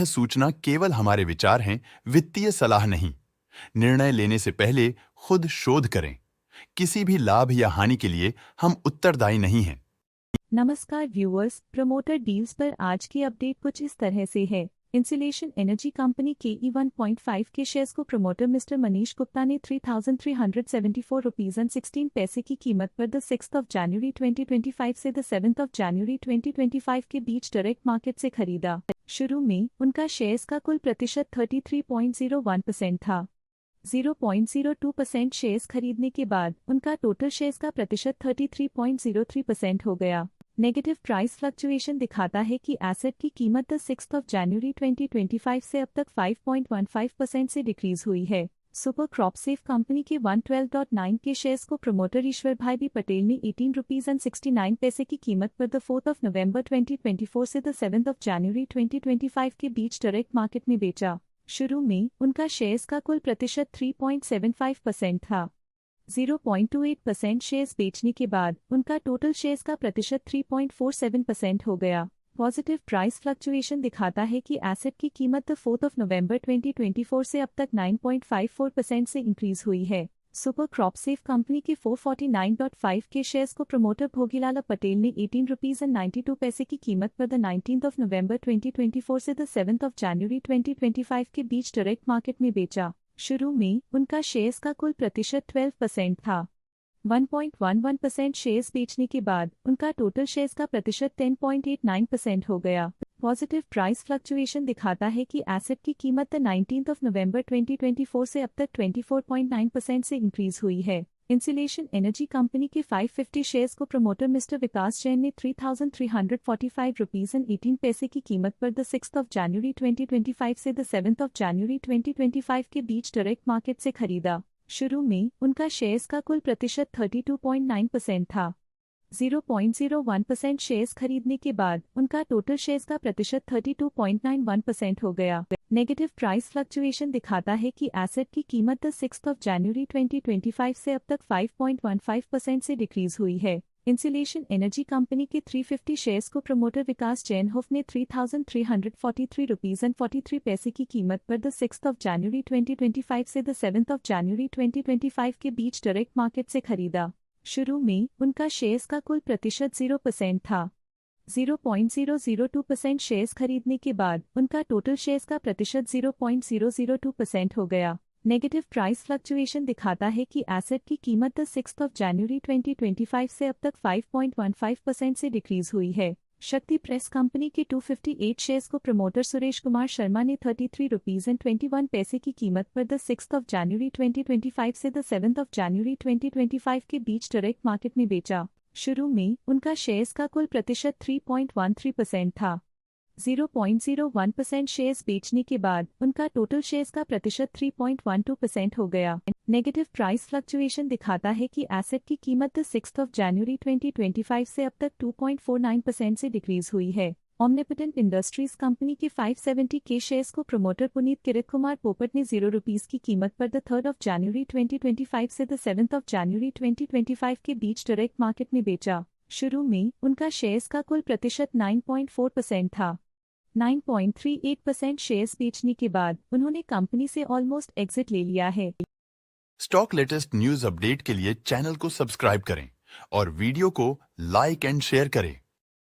सूचना केवल हमारे विचार हैं, वित्तीय सलाह नहीं। निर्णय लेने से पहले खुद शोध करें। किसी भी लाभ या हानि के लिए हम उत्तरदायी नहीं हैं। नमस्कार व्यूअर्स, प्रमोटर डील्स पर आज की अपडेट कुछ इस तरह से है। इंसुलेशन एनर्जी कंपनी KE 1.5 के शेयर्स को प्रमोटर मिस्टर मनीष गुप्ता ने 3,374 रुपीज एंड 16 पैसे की कीमत पर द 6 जनवरी 2025 से द 7 जनवरी 2025 के बीच डायरेक्ट मार्केट से खरीदा। शुरू में उनका शेयर्स का कुल प्रतिशत 33.01% था। 0.02% शेयर्स खरीदने के बाद उनका टोटल शेयर्स का प्रतिशत 33.03% हो गया। नेगेटिव प्राइस फ्लक्चुएशन दिखाता है कि एसेट की कीमत 6 जनवरी 2025 से अब तक 5.15% से डिक्रीज हुई है। सुपर क्रॉप सेफ कंपनी के 112.9 के शेयर्स को प्रमोटर ईश्वर भाई बी पटेल ने 18 रुपीज एंड 69 पैसे की कीमत पर द 4 नवंबर 2024 से द 7 जनवरी 2025 के बीच डायरेक्ट मार्केट में बेचा। शुरू में उनका शेयर्स का कुल प्रतिशत 3.75% था। 0.28% शेयर्स बेचने के बाद उनका टोटल शेयर्स का प्रतिशत 3.47% हो गया। पॉजिटिव प्राइस फ्लक्चुएशन दिखाता है कि एसेट की कीमत 4 नवंबर 2024 से अब तक 9.54% से इंक्रीज हुई है। सुपर क्रॉप सेफ कंपनी के 449.5 के शेयर्स को प्रमोटर भोगीलाल पटेल ने 18 रुपीज एंड 92 पैसे की कीमत पर द 19 नवंबर 2024 से द 7 जनवरी 2025 के बीच डायरेक्ट मार्केट में बेचा। शुरू में उनका शेयर्स का कुल प्रतिशत 12% था। 1.11% शेयर्स बेचने के बाद उनका टोटल शेयर्स का प्रतिशत 10.89% हो गया। पॉजिटिव प्राइस फ्लक्चुएशन दिखाता है कि एसेट की कीमत 19 नवंबर 2024 से अब तक 24.9% से इंक्रीज हुई है। इंसुलेशन एनर्जी कंपनी के 550 शेयर्स को प्रमोटर मिस्टर विकास जैन ने 3,345 रुपीज एंड 18 पैसे की कीमत पर द 6 जनवरी 2025 से द 7 जनवरी 2025 के बीच डायरेक्ट मार्केट से खरीदा। शुरू में उनका शेयर्स का कुल प्रतिशत 32.9% था। 0.01% शेयर्स खरीदने के बाद उनका टोटल शेयर्स का प्रतिशत 32.91% हो गया। नेगेटिव प्राइस फ्लक्चुएशन दिखाता है कि एसेट की कीमत 6 जनवरी 2025 से अब तक 5.15% से डिक्रीज हुई है। इंसुलेशन एनर्जी कंपनी के 350 शेयर्स को प्रमोटर विकास जैन होफ ने 3,343 रुपीज एंड 43 पैसे की कीमत पर द 6 जनवरी 2025 से द 7 जनवरी 2025 के बीच डायरेक्ट मार्केट से खरीदा। शुरू में उनका शेयर्स का कुल प्रतिशत 0% था। 0.002% शेयर्स खरीदने के बाद उनका टोटल शेयर्स का प्रतिशत 0.002% हो गया। नेगेटिव प्राइस फ्लक्चुएशन दिखाता है कि एसेट की कीमत 6 जनवरी 2025 से अब तक 5.15% से डिक्रीज हुई है। शक्ति प्रेस कंपनी के 258 शेयर्स को प्रमोटर सुरेश कुमार शर्मा ने 33 रुपीज एंड 21 पैसे की कीमत पर द 6 जनवरी 2025 से द 7 जनवरी 2025 के बीच डायरेक्ट मार्केट में बेचा। शुरू में उनका शेयर्स का कुल प्रतिशत 3.13% था। 0.01% शेयर्स बेचने के बाद उनका टोटल शेयर्स का प्रतिशत 3.12% हो गया। नेगेटिव प्राइस फ्लक्चुएशन दिखाता है कि एसेट की कीमत 6 जनवरी 2025 से अब तक 2.49% से डिक्रीज हुई है। ओमनिपोटेंट इंडस्ट्रीज कंपनी के 570 के शेयर्स को प्रमोटर पुनीत किरित कुमार पोपट ने 0 रुपीज की कीमत पर द 3 जनवरी 2025 से द 7 जनवरी 2025 के बीच डायरेक्ट मार्केट में बेचा। शुरू में उनका शेयर्स का कुल प्रतिशत 9.4% था। 9.38% शेयर्स बेचने के बाद उन्होंने कंपनी से ऑलमोस्ट एग्जिट ले लिया है। स्टॉक लेटेस्ट न्यूज अपडेट के लिए चैनल को सब्सक्राइब करें और वीडियो को लाइक एंड शेयर करें।